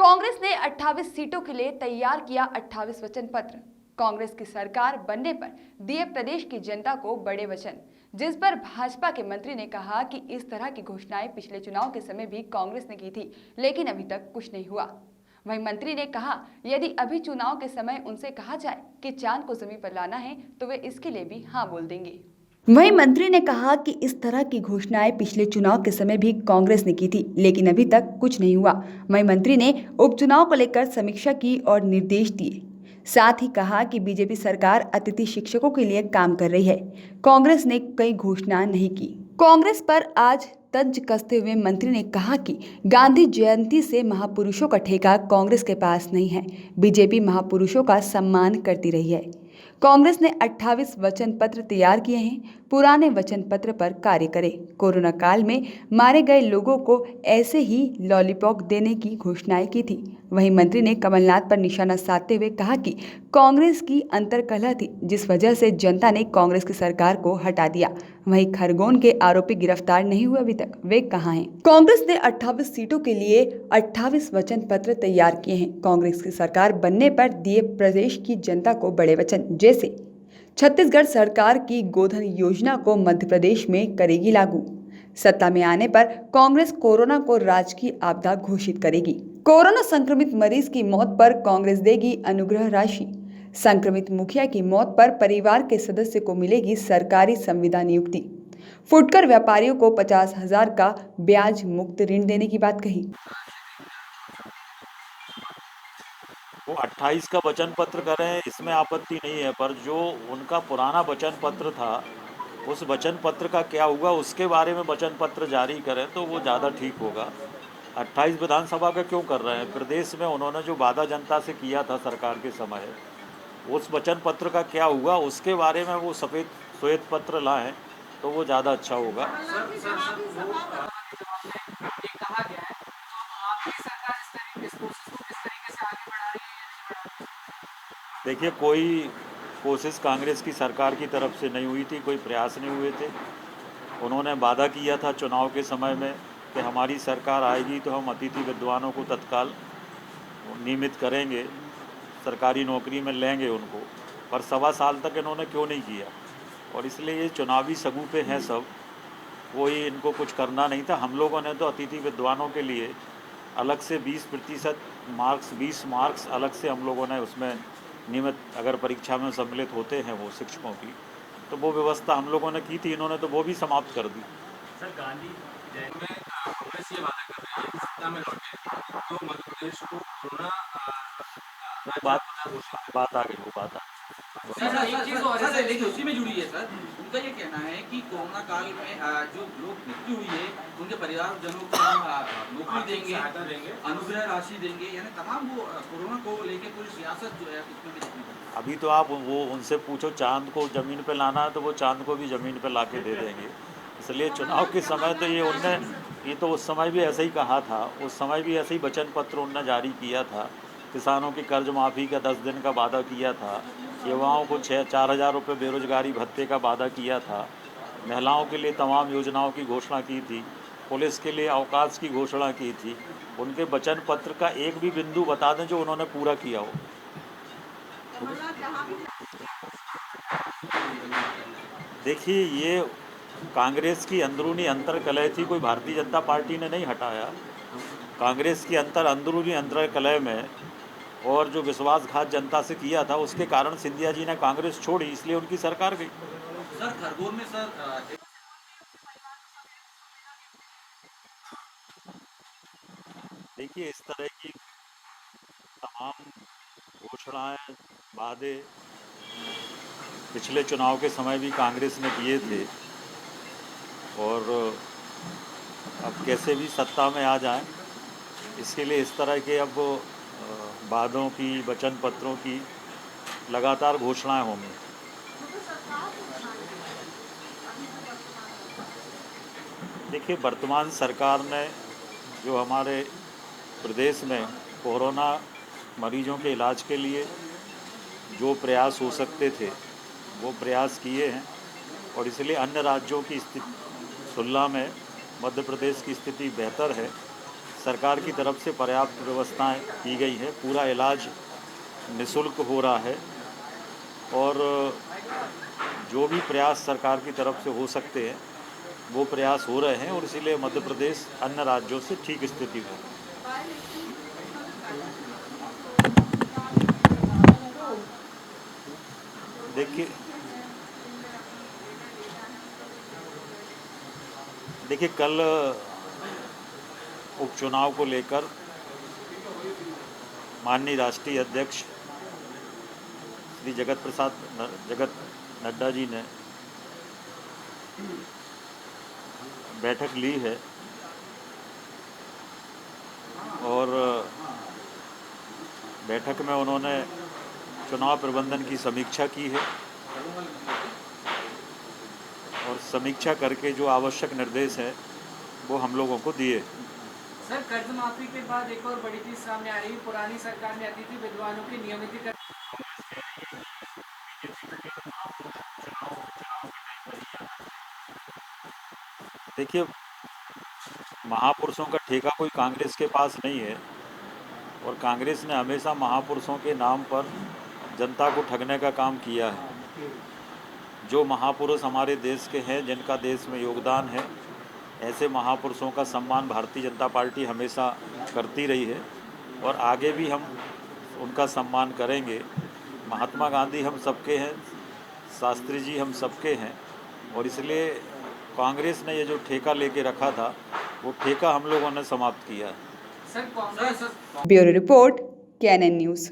कांग्रेस ने 28 सीटों के लिए तैयार किया 28 वचन पत्र। कांग्रेस की सरकार बनने पर दिए प्रदेश की जनता को बड़े वचन, जिस पर भाजपा के मंत्री ने कहा कि इस तरह की घोषणाएं पिछले चुनाव के समय भी कांग्रेस ने की थी, लेकिन अभी तक कुछ नहीं हुआ। वहीं मंत्री ने कहा, यदि अभी चुनाव के समय उनसे कहा जाए कि चांद को जमीन पर लाना है तो वे इसके लिए भी हाँ बोल देंगे। वहीं मंत्री ने कहा कि इस तरह की घोषणाएं पिछले चुनाव के समय भी कांग्रेस ने की थी, लेकिन अभी तक कुछ नहीं हुआ। वहीं मंत्री ने उपचुनाव को लेकर समीक्षा की और निर्देश दिए। साथ ही कहा कि बीजेपी सरकार अतिथि शिक्षकों के लिए काम कर रही है। कांग्रेस ने कई घोषणा नहीं की। कांग्रेस पर आज तंज कसते हुए मंत्री ने कहा कि गांधी जयंती से महापुरुषों का ठेका कांग्रेस के पास नहीं है। बीजेपी महापुरुषों का सम्मान करती रही है। कांग्रेस ने 28 वचन पत्र तैयार किए हैं। पुराने वचन पत्र पर कार्य करें। कोरोना काल में मारे गए लोगों को ऐसे ही लॉलीपॉप देने की घोषणाएं की थी। वहीं मंत्री ने कमलनाथ पर निशाना साधते हुए कहा कि कांग्रेस की अंतर्कलह थी, जिस वजह से जनता ने कांग्रेस की सरकार को हटा दिया। वहीं खरगोन के आरोपी गिरफ्तार नहीं हुए, अभी तक वे कहां हैं? कांग्रेस ने 28 सीटों के लिए 28 वचन पत्र तैयार किए हैं। कांग्रेस की सरकार बनने पर दिए प्रदेश की जनता को बड़े वचन, जैसे छत्तीसगढ़ सरकार की गोधन योजना को मध्य प्रदेश में करेगी लागू। सत्ता में आने पर कांग्रेस कोरोना को राजकीय आपदा घोषित करेगी। कोरोना संक्रमित मरीज की मौत पर कांग्रेस देगी अनुग्रह राशि। संक्रमित मुखिया की मौत पर परिवार के सदस्य को मिलेगी सरकारी संविदा नियुक्ति। फुटकर व्यापारियों को 50,000 का ब्याज मुक्त ऋण देने की बात कही। वो 28 का वचन पत्र करें, इसमें आपत्ति नहीं है, पर जो उनका पुराना वचन पत्र था उस वचन पत्र का क्या हुआ उसके बारे में वचन पत्र जारी करें तो वो ज़्यादा ठीक होगा। 28 विधानसभा का क्यों कर रहे हैं? प्रदेश में उन्होंने जो वादा जनता से किया था सरकार के समय, उस वचन पत्र का क्या हुआ उसके बारे में वो सफ़ेद श्वेत पत्र लाएं तो वो ज़्यादा अच्छा होगा। देखिए, कोई कोशिश कांग्रेस की सरकार की तरफ से नहीं हुई थी, कोई प्रयास नहीं हुए थे। उन्होंने वादा किया था चुनाव के समय में कि हमारी सरकार आएगी तो हम अतिथि विद्वानों को तत्काल नियमित करेंगे, सरकारी नौकरी में लेंगे उनको, पर 1.25 साल तक इन्होंने क्यों नहीं किया? और इसलिए ये चुनावी सगुफे हैं सब, कोई इनको कुछ करना नहीं था। हम लोगों ने तो अतिथि विद्वानों के लिए अलग से 20% मार्क्स, 20 मार्क्स अलग से हम लोगों ने उसमें नियमित, अगर परीक्षा में सम्मिलित होते हैं वो शिक्षकों की, तो वो व्यवस्था हम लोगों ने की थी। इन्होंने तो वो भी समाप्त कर दी। सर, गांधी जयंती में कांग्रेस ये वादा कर रही है सत्ता में लौटे तो मध्य प्रदेश को कोरोना बात आ गई, वो बात आ गई। सर, एक चीज और है सर, देखिए उसी में जुड़ी है सर। उनका ये कहना है कि कोरोना काल में जो लोग मृत्यु हुई है उनके परिवारजनों को हम नौकरी देंगे, अनुग्रह राशि देंगे, यानी तमाम वो कोरोना को लेके पूरी सियासत जो है उसमें भी देखने को। अभी तो आप वो उनसे पूछो चांद को ज़मीन पे लाना है तो वो चांद को भी ज़मीन पे ला के दे देंगे। इसलिए चुनाव के समय तो ये तो उस समय भी ऐसे ही कहा था, उस समय भी ऐसे ही वचन पत्र उन्होंने जारी किया था। किसानों की कर्ज माफ़ी का 10 दिन का वादा किया था, युवाओं को 4,000 रुपये बेरोजगारी भत्ते का वादा किया था, महिलाओं के लिए तमाम योजनाओं की घोषणा की थी, पुलिस के लिए अवकाश की घोषणा की थी। उनके वचन पत्र का एक भी बिंदु बता दें जो उन्होंने पूरा किया हो। देखिए, ये कांग्रेस की अंदरूनी अंतर्कलह थी, कोई भारतीय जनता पार्टी ने नहीं हटाया। कांग्रेस की अंदरूनी अंतर्कलह में और जो विश्वासघात जनता से किया था उसके कारण सिंधिया जी ने कांग्रेस छोड़ी, इसलिए उनकी सरकार गई। सर, खरगोन में सर देखिए, इस तरह की तमाम घोषणाएं, वादे पिछले चुनाव के समय भी कांग्रेस ने किए थे, और अब कैसे भी सत्ता में आ जाएं, इसके लिए इस तरह के अब वादों की, वचन पत्रों की लगातार घोषणाएं होंगी। देखिए, वर्तमान सरकार ने जो हमारे प्रदेश में कोरोना मरीजों के इलाज के लिए जो प्रयास हो सकते थे वो प्रयास किए हैं, और इसलिए अन्य राज्यों की स्थिति तुलना में मध्य प्रदेश की स्थिति बेहतर है। सरकार की तरफ से पर्याप्त व्यवस्थाएं की गई है, पूरा इलाज निःशुल्क हो रहा है और जो भी प्रयास सरकार की तरफ से हो सकते हैं वो प्रयास हो रहे हैं और इसीलिए मध्य प्रदेश अन्य राज्यों से ठीक स्थिति में है। देखिए कल उपचुनाव को लेकर माननीय राष्ट्रीय अध्यक्ष श्री जगत नड्डा जी ने बैठक ली है और बैठक में उन्होंने चुनाव प्रबंधन की समीक्षा की है और समीक्षा करके जो आवश्यक निर्देश है वो हम लोगों को दिए। सर, कर्ज माफी के बाद एक और बड़ी चीज सामने आ रही है, पुरानी सरकार ने अतिथि विद्वानों के नियमितीकरण। देखिए महापुरुषों का ठेका कोई कांग्रेस के पास नहीं है और कांग्रेस ने हमेशा महापुरुषों के नाम पर जनता को ठगने का काम किया है। जो महापुरुष हमारे देश के हैं, जिनका देश में योगदान है, ऐसे महापुरुषों का सम्मान भारतीय जनता पार्टी हमेशा करती रही है और आगे भी हम उनका सम्मान करेंगे। महात्मा गांधी हम सबके हैं, शास्त्री जी हम सबके हैं और इसलिए कांग्रेस ने ये जो ठेका लेके रखा था वो ठेका हम लोगों ने समाप्त किया है। Sir, Congress bureau report, KNN news.